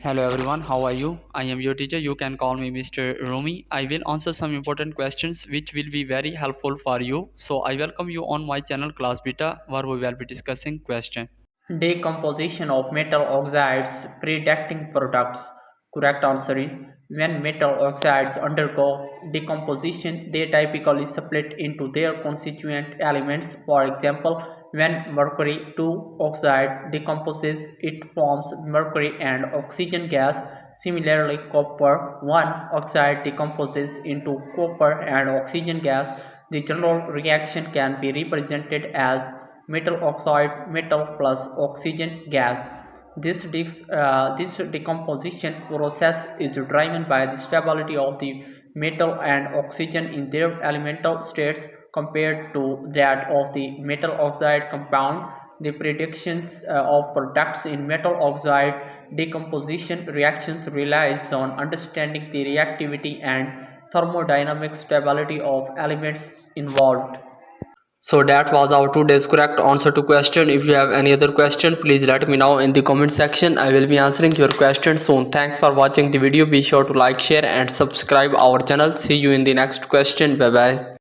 Hello everyone, how are you? I am your teacher. You can call me Mr. Rumi. I will answer some important questions which will be very helpful for you. So I welcome you on my channel Class Beta where we will be discussing question. Decomposition of metal oxides predicting products. Correct answer is when metal oxides undergo decomposition, they typically split into their constituent elements. For example, when mercury 2 oxide decomposes, it forms mercury and oxygen gas. Similarly, copper 1 oxide decomposes into copper and oxygen gas. The general reaction can be represented as metal oxide metal plus oxygen gas. This decomposition process is driven by the stability of the metal and oxygen in their elemental states compared to that of the metal oxide compound. The predictions of products in metal oxide decomposition reactions relies on understanding the reactivity and thermodynamic stability of elements involved. So that was our today's correct answer to question. If you have any other question, please let me know in the comment section. I will be answering your question soon. Thanks for watching the video. Be sure to like, share and subscribe our channel. See you in the next question. Bye bye.